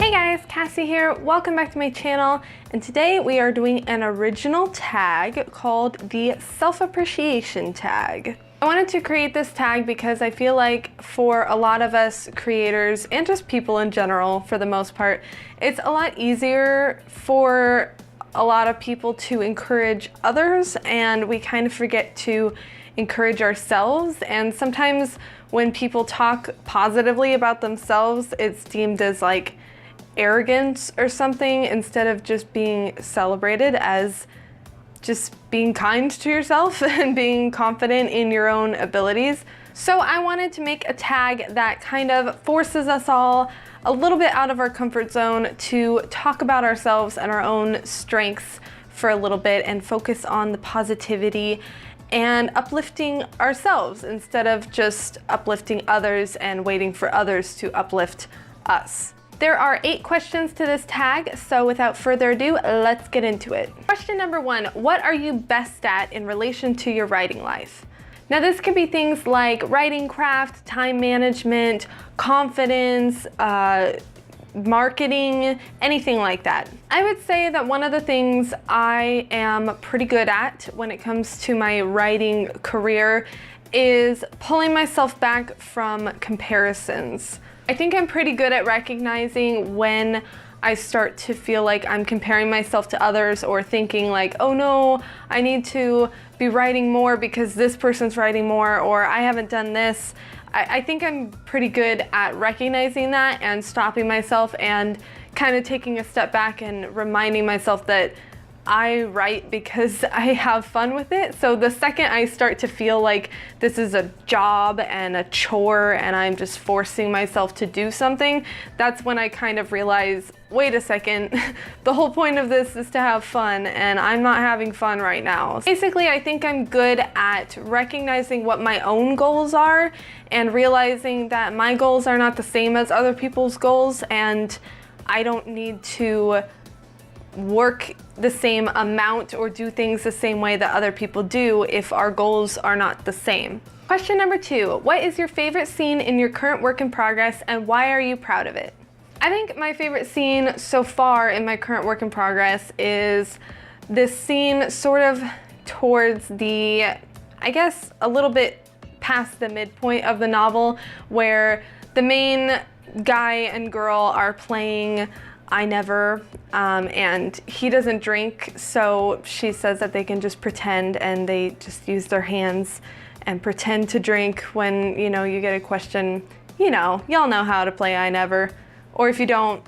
Hey guys, Cassie here. Welcome back to my channel, and today we are doing an original tag called the self-appreciation tag. I wanted to create this tag because I feel like for a lot of us creators and just people in general, for the most part, it's a lot easier for a lot of people to encourage others, and we kind of forget to encourage ourselves. And sometimes when people talk positively about themselves, it's deemed as like arrogance or something, instead of just being celebrated as just being kind to yourself and being confident in your own abilities. So I wanted to make a tag that kind of forces us all a little bit out of our comfort zone to talk about ourselves and our own strengths for a little bit and focus on the positivity and uplifting ourselves instead of just uplifting others and waiting for others to uplift us. There are 8 questions to this tag, so without further ado, let's get into it. Question number 1, what are you best at in relation to your writing life? Now this could be things like writing craft, time management, confidence, marketing, anything like that. I would say that one of the things I am pretty good at when it comes to my writing career is pulling myself back from comparisons. I think I'm pretty good at recognizing when I start to feel like I'm comparing myself to others or thinking like, oh no, I need to be writing more because this person's writing more, or I haven't done this. I think I'm pretty good at recognizing that and stopping myself and kind of taking a step back and reminding myself that I write because I have fun with it. So the second I start to feel like this is a job and a chore and I'm just forcing myself to do something, that's when I kind of realize, wait a second, the whole point of this is to have fun and I'm not having fun right now. Basically, I think I'm good at recognizing what my own goals are and realizing that my goals are not the same as other people's goals, and I don't need to work the same amount or do things the same way that other people do if our goals are not the same. Question number 2, what is your favorite scene in your current work in progress and why are you proud of it? I think my favorite scene so far in my current work in progress is this scene sort of towards the, I guess, a little bit past the midpoint of the novel, where the main guy and girl are playing I Never, and he doesn't drink, so she says that they can just pretend, and they just use their hands and pretend to drink when, you know, you get a question, you know, y'all know how to play I Never, or if you don't,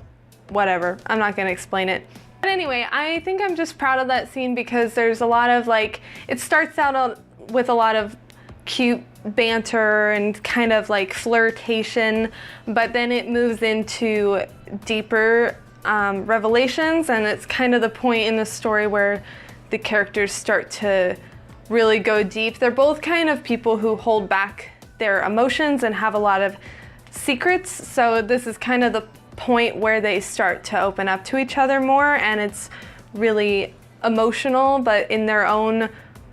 whatever, I'm not gonna explain it. But anyway, I think I'm just proud of that scene because there's a lot of like, it starts out with a lot of cute banter and kind of like flirtation, but then it moves into deeper revelations, and it's kind of the point in the story where the characters start to really go deep. They're both kind of people who hold back their emotions and have a lot of secrets, so this is kind of the point where they start to open up to each other more, and it's really emotional, but in their own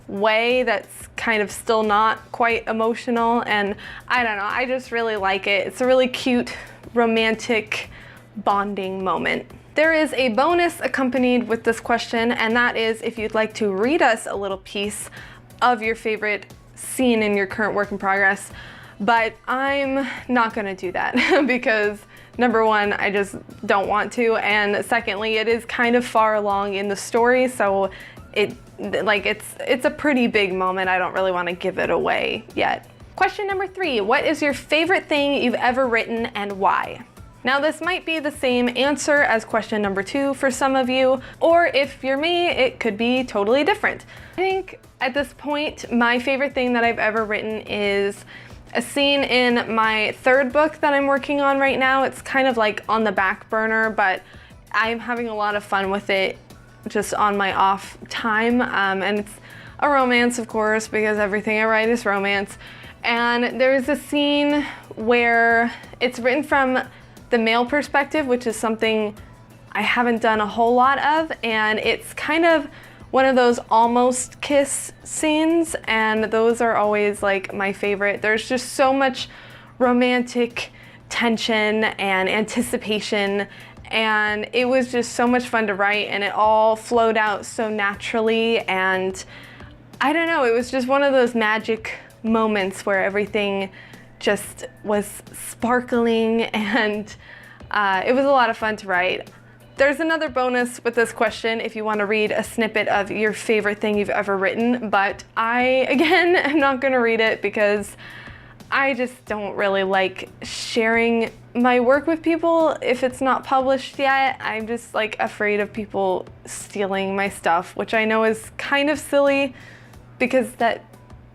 way that's kind of still not quite emotional. And I don't know, I just really like it. It's a really cute, romantic bonding moment. There is a bonus accompanied with this question, and that is if you'd like to read us a little piece of your favorite scene in your current work in progress, but I'm not gonna do that because number 1, I just don't want to, and secondly, it is kind of far along in the story, so it's a pretty big moment. I don't really want to give it away yet. Question number 3, what is your favorite thing you've ever written and why? Now this might be the same answer as question number 2 for some of you, or if you're me, it could be totally different. I think at this point, my favorite thing that I've ever written is a scene in my 3rd book that I'm working on right now. It's kind of like on the back burner, but I'm having a lot of fun with it just on my off time, and it's a romance, of course, because everything I write is romance. And there's a scene where it's written from the male perspective, which is something I haven't done a whole lot of, and it's kind of one of those almost kiss scenes, and those are always like my favorite. There's just so much romantic tension and anticipation and it was just so much fun to write, and it all flowed out so naturally, and I don't know, it was just one of those magic moments where everything just was sparkling, and it was a lot of fun to write. There's another bonus with this question if you want to read a snippet of your favorite thing you've ever written, but I, again, am not going to read it because I just don't really like sharing my work with people if it's not published yet. I'm just like afraid of people stealing my stuff, which I know is kind of silly because that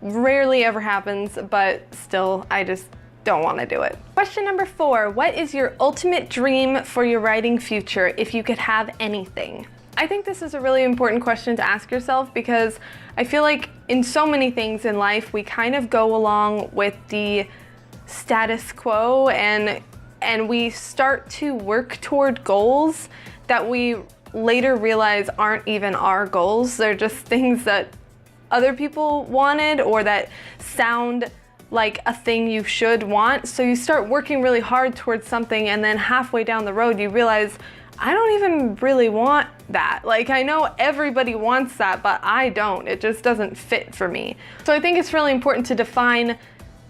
rarely ever happens, but still, I just don't want to do it. Question number 4, what is your ultimate dream for your writing future if you could have anything? I think this is a really important question to ask yourself because I feel like in so many things in life, we kind of go along with the status quo and we start to work toward goals that we later realize aren't even our goals. They're just things that other people wanted or that sound like a thing you should want. So you start working really hard towards something and then halfway down the road you realize, I don't even really want that. Like, I know everybody wants that, but I don't. It just doesn't fit for me. So I think it's really important to define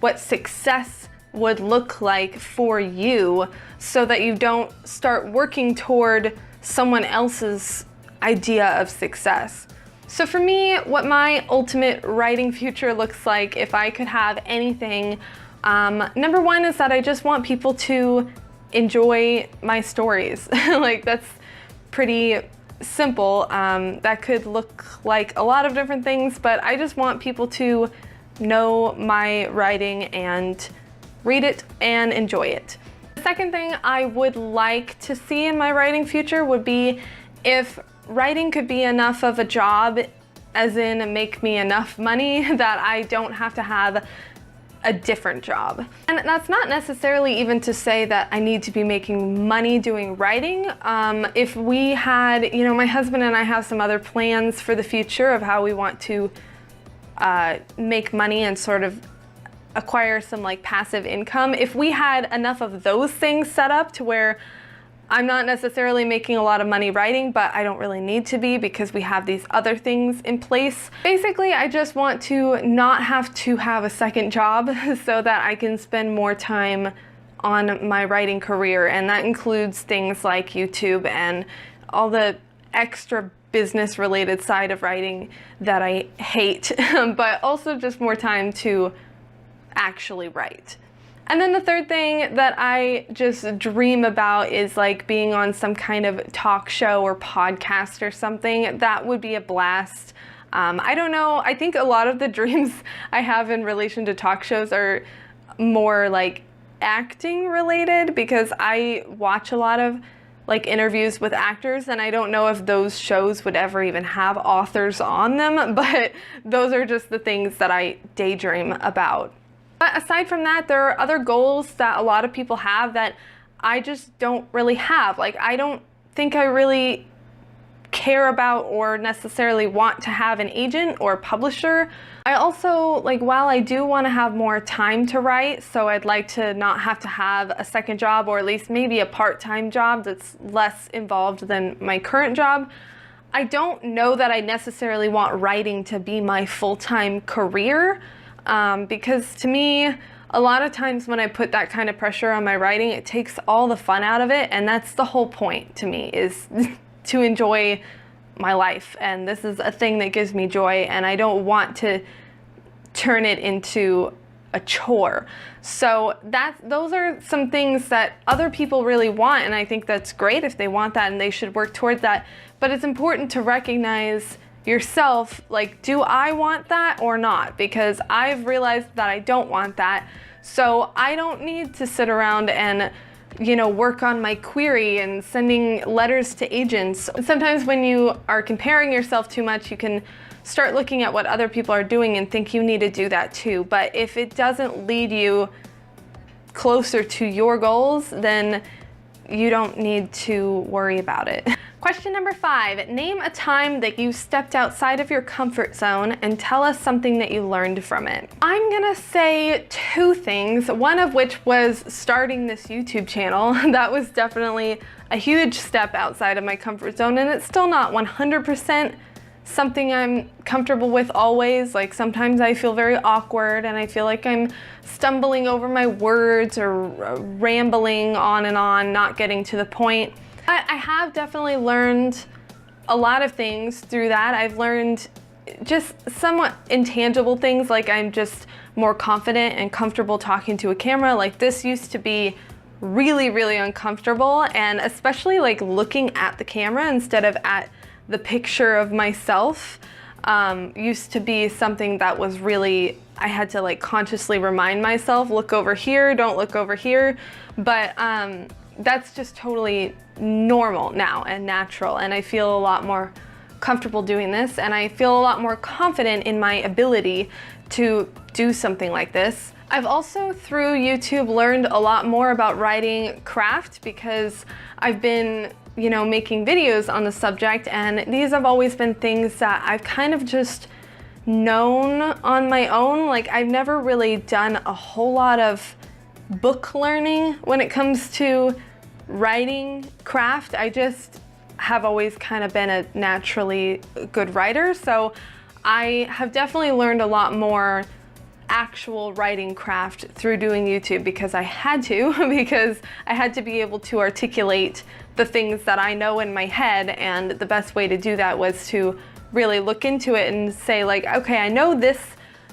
what success would look like for you so that you don't start working toward someone else's idea of success. So for me, what my ultimate writing future looks like if I could have anything, number 1 is that I just want people to enjoy my stories. Like, that's pretty simple. That could look like a lot of different things, but I just want people to know my writing and read it and enjoy it. The second thing I would like to see in my writing future would be if writing could be enough of a job, as in make me enough money that I don't have to have a different job. And that's not necessarily even to say that I need to be making money doing writing. If we had, you know, my husband and I have some other plans for the future of how we want to make money and sort of acquire some like passive income. If we had enough of those things set up to where I'm not necessarily making a lot of money writing, but I don't really need to be because we have these other things in place. Basically, I just want to not have to have a second job so that I can spend more time on my writing career. And that includes things like YouTube and all the extra business related side of writing that I hate, but also just more time to actually write. And then the third thing that I just dream about is like being on some kind of talk show or podcast or something. That would be a blast. I don't know, I think a lot of the dreams I have in relation to talk shows are more like acting related because I watch a lot of like interviews with actors and I don't know if those shows would ever even have authors on them, but those are just the things that I daydream about. But aside from that, there are other goals that a lot of people have that I just don't really have. Like, I don't think I really care about or necessarily want to have an agent or publisher. I also, like, while I do want to have more time to write, so I'd like to not have to have a second job or at least maybe a part-time job that's less involved than my current job, I don't know that I necessarily want writing to be my full-time career. Because to me, a lot of times when I put that kind of pressure on my writing, it takes all the fun out of it, and that's the whole point to me, is to enjoy my life. And this is a thing that gives me joy, and I don't want to turn it into a chore. So those are some things that other people really want, and I think that's great if they want that and they should work toward that. But it's important to recognize yourself, like, do I want that or not? Because I've realized that I don't want that. So I don't need to sit around and, you know, work on my query and sending letters to agents. Sometimes when you are comparing yourself too much, you can start looking at what other people are doing and think you need to do that too. But if it doesn't lead you closer to your goals, then you don't need to worry about it. Question number 5, name a time that you stepped outside of your comfort zone and tell us something that you learned from it. I'm gonna say 2 things, one of which was starting this YouTube channel. That was definitely a huge step outside of my comfort zone, and it's still not 100% something I'm comfortable with always. Like sometimes I feel very awkward and I feel like I'm stumbling over my words or rambling on and on, not getting to the point. I have definitely learned a lot of things through that. I've learned just somewhat intangible things, like I'm just more confident and comfortable talking to a camera. Like this used to be really, really uncomfortable, and especially like looking at the camera instead of at the picture of myself used to be something that was really, I had to like consciously remind myself, look over here, don't look over here. But that's just totally normal now and natural, and I feel a lot more comfortable doing this, and I feel a lot more confident in my ability to do something like this. I've also, through YouTube, learned a lot more about writing craft because I've been, you know, making videos on the subject, and these have always been things that I've kind of just known on my own. Like I've never really done a whole lot of book learning when it comes to writing craft. I just have always kind of been a naturally good writer, so I have definitely learned a lot more actual writing craft through doing YouTube because I had to, because I had to be able to articulate the things that I know in my head, and the best way to do that was to really look into it and say like, okay, I know this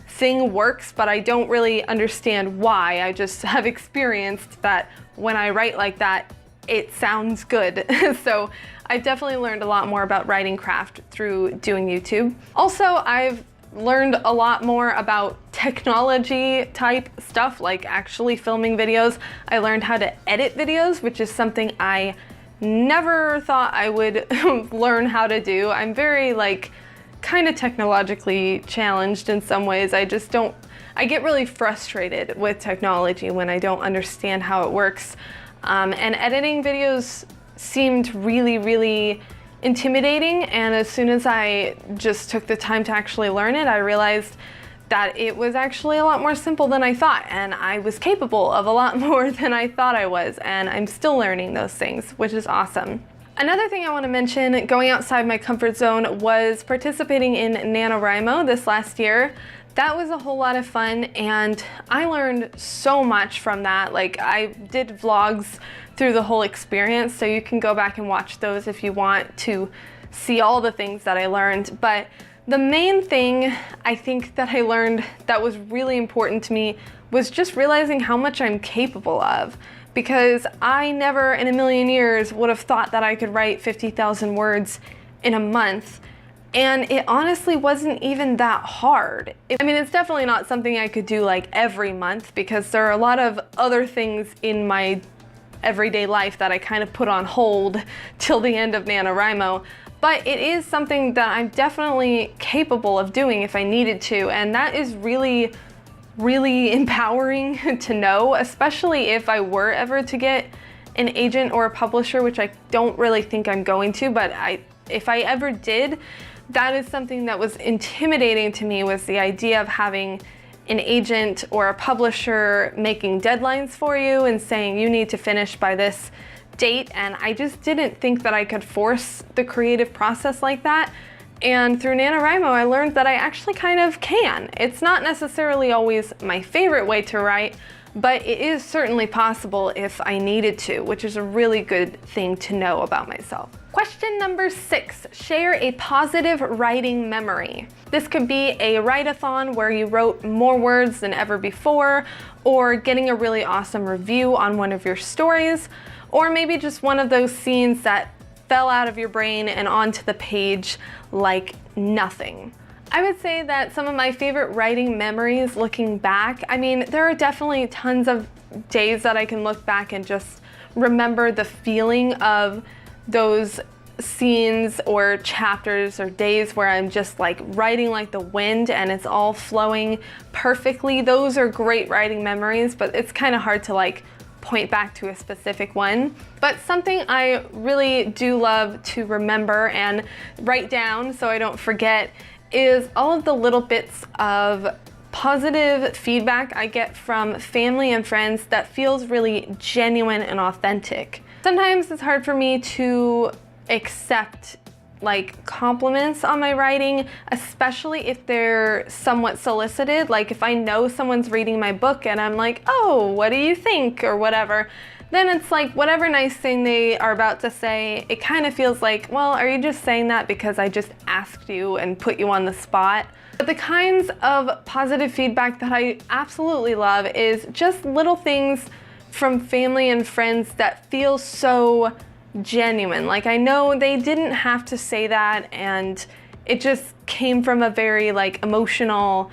thing works, but I don't really understand why. I just have experienced that when I write like that, it sounds good. So I've definitely learned a lot more about writing craft through doing YouTube. Also, I've learned a lot more about technology type stuff, like actually filming videos. I learned how to edit videos, which is something I never thought I would learn how to do. I'm very like kind of technologically challenged in some ways. I get really frustrated with technology when I don't understand how it works. And editing videos seemed really, really intimidating, and as soon as I just took the time to actually learn it, I realized that it was actually a lot more simple than I thought, and I was capable of a lot more than I thought I was, and I'm still learning those things, which is awesome. Another thing I want to mention going outside my comfort zone was participating in NaNoWriMo this last year. That was a whole lot of fun, and I learned so much from that. Like I did vlogs through the whole experience, so you can go back and watch those if you want to see all the things that I learned. But the main thing I think that I learned that was really important to me was just realizing how much I'm capable of, because I never in a million years would have thought that I could write 50,000 words in a month. And it honestly wasn't even that hard. I mean, it's definitely not something I could do like every month, because there are a lot of other things in my everyday life that I kind of put on hold till the end of NaNoWriMo. But it is something that I'm definitely capable of doing if I needed to, and that is really, really empowering to know, especially if I were ever to get an agent or a publisher, which I don't really think I'm going to, but if I ever did, that is something that was intimidating to me, was the idea of having an agent or a publisher making deadlines for you and saying you need to finish by this date, and I just didn't think that I could force the creative process like that. And through NaNoWriMo, I learned that I actually kind of can. It's not necessarily always my favorite way to write, but it is certainly possible if I needed to, which is a really good thing to know about myself. Question number 6, share a positive writing memory. This could be a write-a-thon where you wrote more words than ever before, or getting a really awesome review on one of your stories, or maybe just one of those scenes that fell out of your brain and onto the page like nothing. I would say that some of my favorite writing memories looking back, I mean, there are definitely tons of days that I can look back and just remember the feeling of those scenes or chapters or days where I'm just like writing like the wind and it's all flowing perfectly. Those are great writing memories, but it's kind of hard to like point back to a specific one. But something I really do love to remember and write down so I don't forget is all of the little bits of positive feedback I get from family and friends that feels really genuine and authentic. Sometimes it's hard for me to accept like compliments on my writing, especially if they're somewhat solicited. Like if I know someone's reading my book and I'm like, oh, what do you think, or whatever, then it's like whatever nice thing they are about to say, it kind of feels like, well, are you just saying that because I just asked you and put you on the spot? But the kinds of positive feedback that I absolutely love is just little things from family and friends that feel so genuine. Like I know they didn't have to say that, and it just came from a very like emotional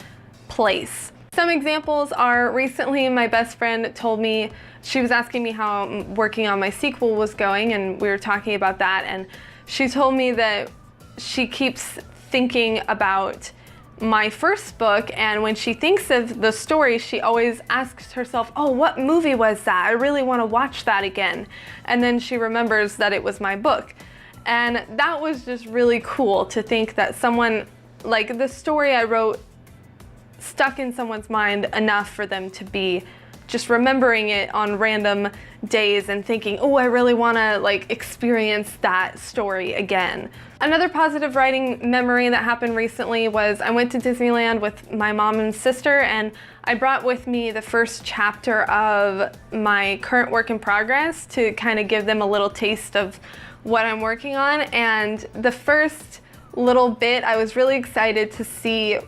place. Some examples are, recently my best friend told me, she was asking me how working on my sequel was going, and we were talking about that, and she told me that she keeps thinking about my first book, and when she thinks of the story, she always asks herself, oh, what movie was that? I really want to watch that again. And then she remembers that it was my book. And that was just really cool to think that someone, like the story I wrote, stuck in someone's mind enough for them to be just remembering it on random days and thinking, oh, I really want to like experience that story again. Another positive writing memory that happened recently was I went to Disneyland with my mom and sister, and I brought with me the first chapter of my current work in progress to kind of give them a little taste of what I'm working on. And the first little bit, I was really excited to see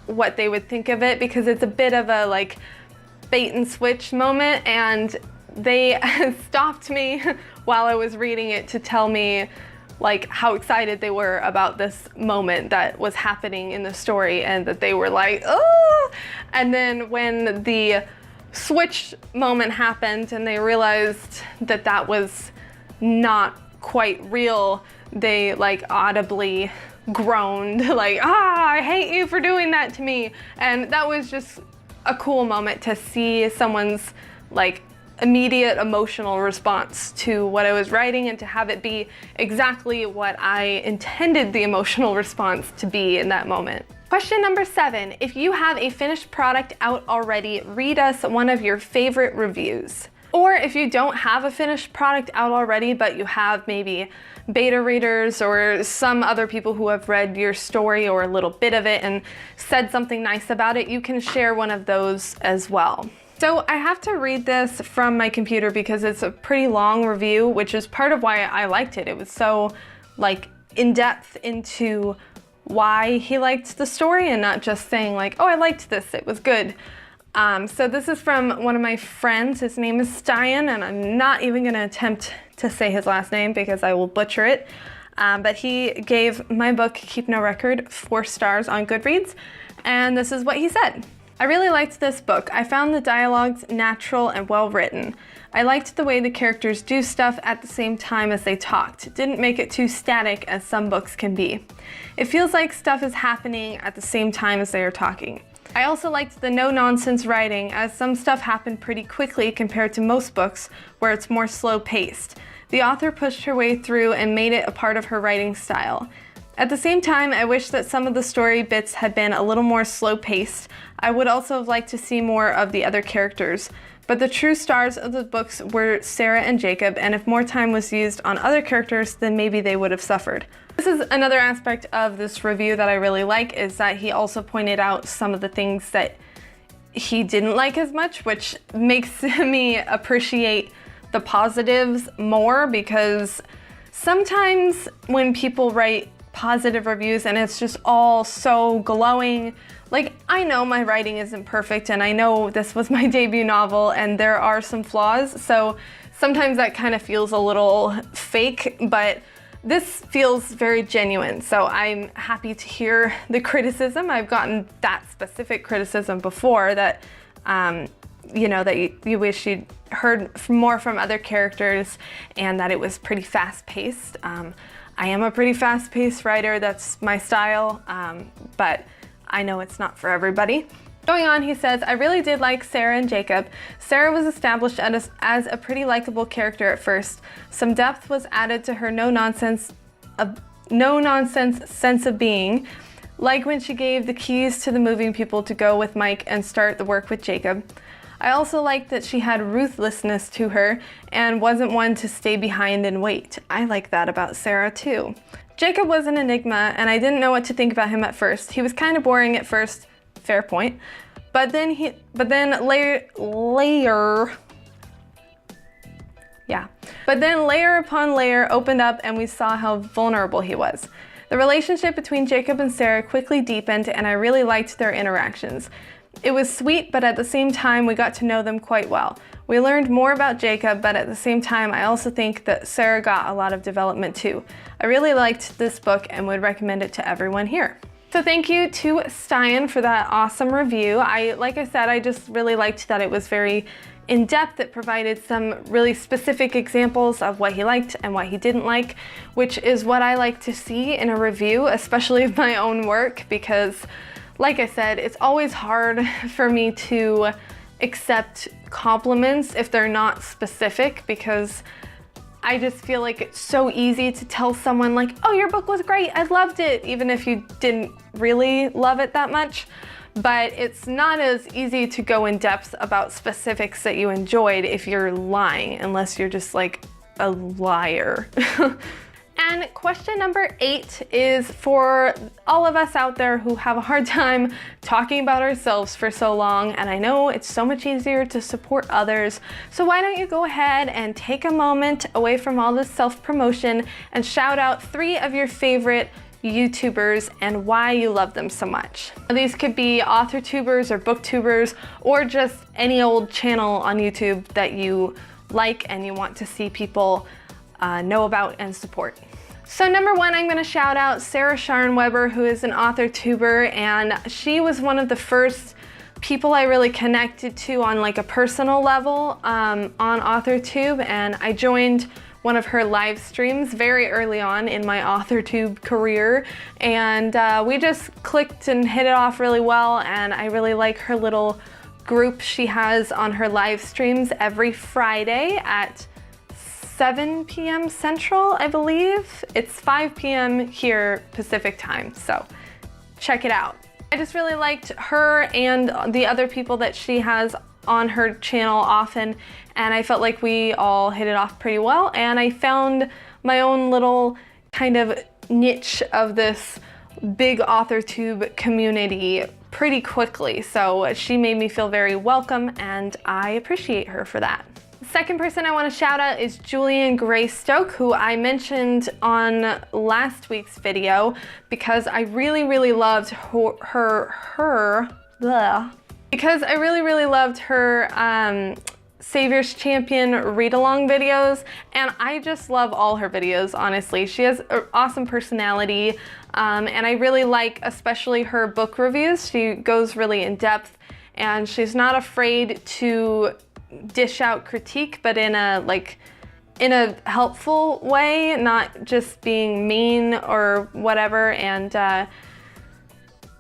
what they would think of it, because it's a bit of a like bait and switch moment, and they stopped me while I was reading it to tell me like how excited they were about this moment that was happening in the story, and that they were like, oh! And then when the switch moment happened and they realized that that was not quite real, they like audibly groaned like, ah, I hate you for doing that to me. And that was just a cool moment to see someone's like immediate emotional response to what I was writing, and to have it be exactly what I intended the emotional response to be in that moment. Question number 7, if you have a finished product out already, read us one of your favorite reviews. Or if you don't have a finished product out already, but you have maybe beta readers or some other people who have read your story or a little bit of it and said something nice about it, you can share one of those as well. So I have to read this from my computer because it's a pretty long review, which is part of why I liked it. It was so like in depth into why he liked the story, and not just saying like, oh, I liked this, it was good. So this is from one of my friends. His name is Stein, and I'm not even going to attempt to say his last name because I will butcher it. But he gave my book, Keep No Record, 4 stars on Goodreads, and this is what he said. I really liked this book. I found the dialogues natural and well written. I liked the way the characters do stuff at the same time as they talked. It didn't make it too static as some books can be. It feels like stuff is happening at the same time as they are talking. I also liked the no-nonsense writing, as some stuff happened pretty quickly compared to most books where it's more slow-paced. The author pushed her way through and made it a part of her writing style. At the same time, I wish that some of the story bits had been a little more slow-paced. I would also have liked to see more of the other characters. But the true stars of the books were Sarah and Jacob, and if more time was used on other characters, then maybe they would have suffered. This is another aspect of this review that I really like, is that he also pointed out some of the things that he didn't like as much, which makes me appreciate the positives more, because sometimes when people write positive reviews and it's just all so glowing, like, I know my writing isn't perfect, and I know this was my debut novel and there are some flaws, so sometimes that kind of feels a little fake, but this feels very genuine, so I'm happy to hear the criticism. I've gotten that specific criticism before, that you know, that you wish you'd heard more from other characters and that it was pretty fast-paced. I am a pretty fast-paced writer, that's my style, but I know it's not for everybody. Going on, he says, I really did like Sarah and Jacob. Sarah was established as a pretty likable character at first. Some depth was added to her no-nonsense sense of being, like when she gave the keys to the moving people to go with Mike and start the work with Jacob. I also liked that she had ruthlessness to her and wasn't one to stay behind and wait. I like that about Sarah too. Jacob was an enigma, and I didn't know what to think about him at first. He was kind of boring at first. Fair point. But then layer upon layer opened up and we saw how vulnerable he was. The relationship between Jacob and Sarah quickly deepened and I really liked their interactions. It was sweet, but at the same time we got to know them quite well. We learned more about Jacob, but at the same time I also think that Sarah got a lot of development too. I really liked this book and would recommend it to everyone here. So thank you to Stein for that awesome review. Like I said, I just really liked that it was very in-depth. It provided some really specific examples of what he liked and what he didn't like, which is what I like to see in a review, especially of my own work, because like I said, it's always hard for me to accept compliments if they're not specific, because I just feel like it's so easy to tell someone like, oh, your book was great, I loved it, even if you didn't really love it that much. But it's not as easy to go in depth about specifics that you enjoyed if you're lying, unless you're just like a liar. And question number 8 is for all of us out there who have a hard time talking about ourselves for so long, and I know it's so much easier to support others, so why don't you go ahead and take a moment away from all this self-promotion and shout out 3 of your favorite YouTubers and why you love them so much. These could be AuthorTubers or BookTubers or just any old channel on YouTube that you like and you want to see people know about and support. So number 1, I'm going to shout out Sarah Scharnweber, who is an AuthorTuber, and she was one of the first people I really connected to on like a personal level on AuthorTube, and I joined one of her live streams very early on in my AuthorTube career, and we just clicked and hit it off really well, and I really like her little group she has on her live streams every Friday at 7 p.m. Central, I believe. It's 5 p.m. here Pacific time, so check it out. I just really liked her and the other people that she has on her channel often, and I felt like we all hit it off pretty well, and I found my own little kind of niche of this big AuthorTube community pretty quickly, so she made me feel very welcome, and I appreciate her for that. The second person I want to shout out is Julian Greystoke, who I mentioned on last week's video because I really loved her Savior's Champion read-along videos, and I just love all her videos, honestly. She has an awesome personality, and I really like especially her book reviews. She goes really in depth, and she's not afraid to dish out critique, but in a helpful way, not just being mean or whatever. And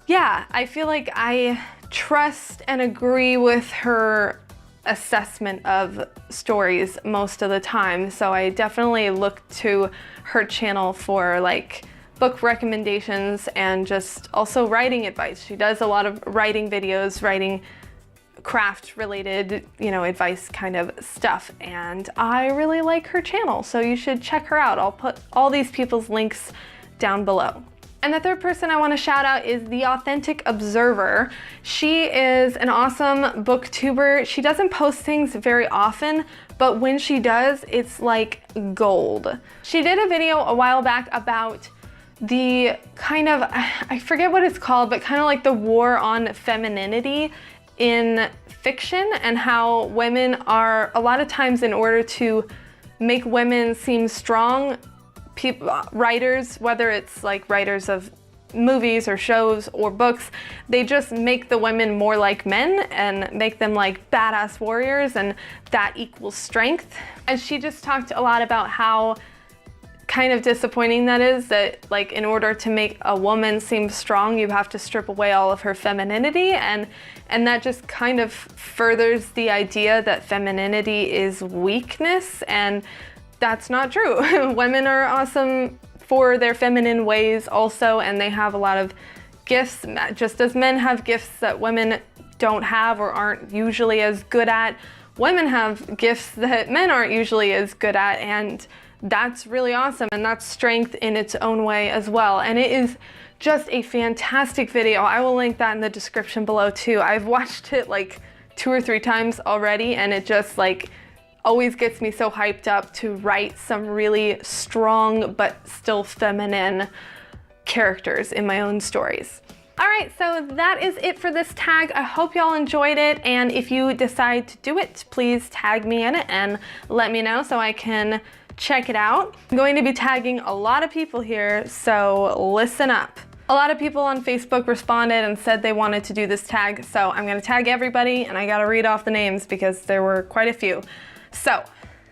yeah, I feel like I trust and agree with her assessment of stories most of the time, so I definitely look to her channel for like book recommendations and just also writing advice. She does a lot of writing videos, writing craft related, advice kind of stuff, and I really like her channel, so you should check her out. I'll put all these people's links down below. And the third person I want to shout out is The Authentic Observer. She is an awesome booktuber. She doesn't post things very often, but when she does, it's like gold. She did a video a while back about the kind of, I forget what it's called, but kind of like the war on femininity in fiction, and how women are, a lot of times in order to make women seem strong, writers, whether it's like writers of movies or shows or books, they just make the women more like men and make them like badass warriors, and that equals strength. And she just talked a lot about how kind of disappointing that is, that like in order to make a woman seem strong, you have to strip away all of her femininity, and that just kind of furthers the idea that femininity is weakness, and that's not true. Women are awesome for their feminine ways also, and they have a lot of gifts, just as men have gifts that women don't have or aren't usually as good at. Women have gifts that men aren't usually as good at, and that's really awesome, and that's strength in its own way as well. And it is just a fantastic video. I will link that in the description below too. I've watched it like 2 or 3 times already, and it just like always gets me so hyped up to write some really strong but still feminine characters in my own stories. All right, so that is it for this tag. I hope y'all enjoyed it, and if you decide to do it, please tag me in it and let me know so I can check it out. I'm going to be tagging a lot of people here, so listen up. A lot of people on Facebook responded and said they wanted to do this tag, so I'm gonna tag everybody, and I gotta read off the names because there were quite a few. So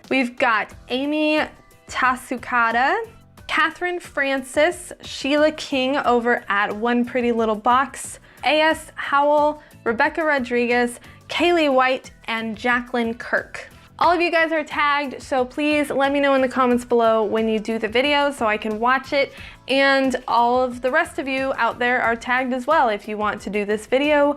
we've got Amy Tasukada, Catherine Francis, Sheila King over at One Pretty Little Box, A.S. Howell, Rebecca Rodriguez, Kaylee White, and Jacqueline Kirk. All of you guys are tagged, so please let me know in the comments below when you do the video so I can watch it, and all of the rest of you out there are tagged as well. If you want to do this video,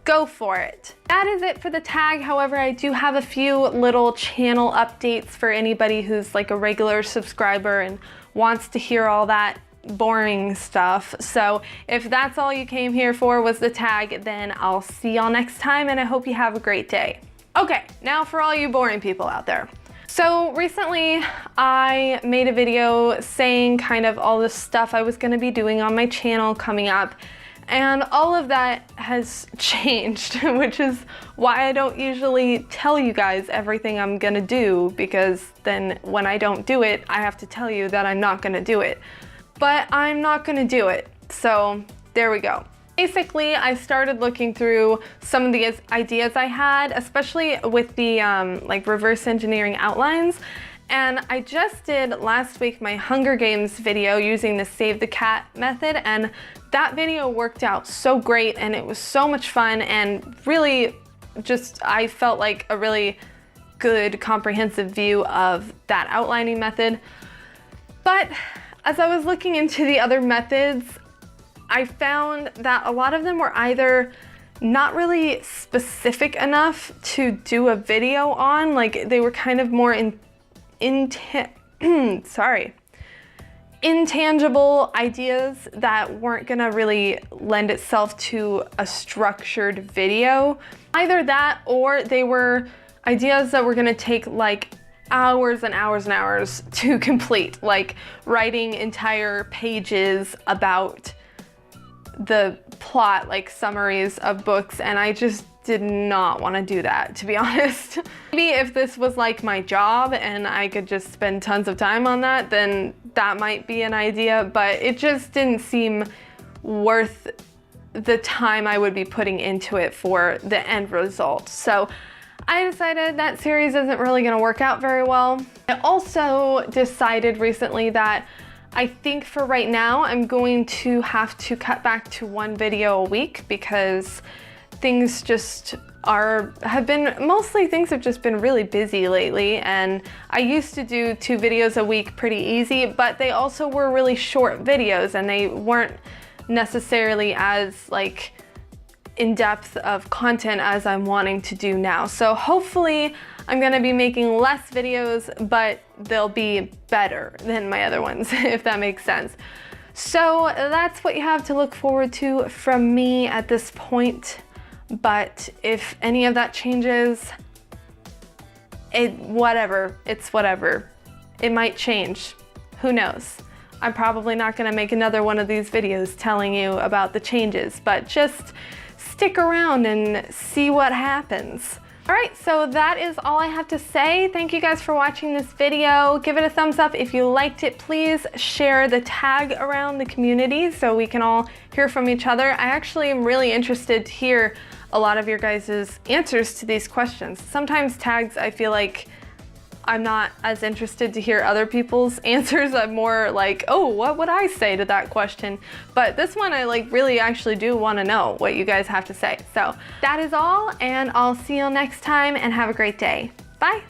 go for it. That is it for the tag. However, I do have a few little channel updates for anybody who's like a regular subscriber and wants to hear all that boring stuff. So if that's all you came here for was the tag, then I'll see y'all next time, and I hope you have a great day. Okay, now for all you boring people out there. So recently I made a video saying kind of all the stuff I was gonna be doing on my channel coming up, and all of that has changed, which is why I don't usually tell you guys everything I'm gonna do, because then when I don't do it, I have to tell you that I'm not gonna do it. But I'm not gonna do it, so there we go. Basically, I started looking through some of the ideas I had, especially with the like reverse engineering outlines. And I just did last week my Hunger Games video using the Save the Cat method, and that video worked out so great, and it was so much fun, and really just, I felt like a really good comprehensive view of that outlining method. But as I was looking into the other methods, I found that a lot of them were either not really specific enough to do a video on, like they were kind of more intangible ideas that weren't gonna really lend itself to a structured video. Either that, or they were ideas that were gonna take like hours and hours and hours to complete, like writing entire pages about the plot, like summaries of books, and I just did not want to do that, to be honest. Maybe if this was like my job and I could just spend tons of time on that, then that might be an idea, but it just didn't seem worth the time I would be putting into it for the end result. So I decided that series isn't really going to work out very well. I also decided recently that I think for right now, I'm going to have to cut back to 1 video a week, because things just have just been really busy lately, and I used to do 2 videos a week pretty easy, but they also were really short videos, and they weren't necessarily as like in depth of content as I'm wanting to do now. So hopefully I'm gonna be making less videos, but they'll be better than my other ones, if that makes sense. So that's what you have to look forward to from me at this point. But if any of that changes, it's whatever. It might change, who knows? I'm probably not gonna make another one of these videos telling you about the changes, but just stick around and see what happens. All right, so that is all I have to say. Thank you guys for watching this video. Give it a thumbs up if you liked it. Please share the tag around the community so we can all hear from each other. I actually am really interested to hear a lot of your guys' answers to these questions. Sometimes tags, I feel like I'm not as interested to hear other people's answers. I'm more like, oh, what would I say to that question? But this one, I like really actually do want to know what you guys have to say. So that is all, and I'll see you next time, and have a great day. Bye.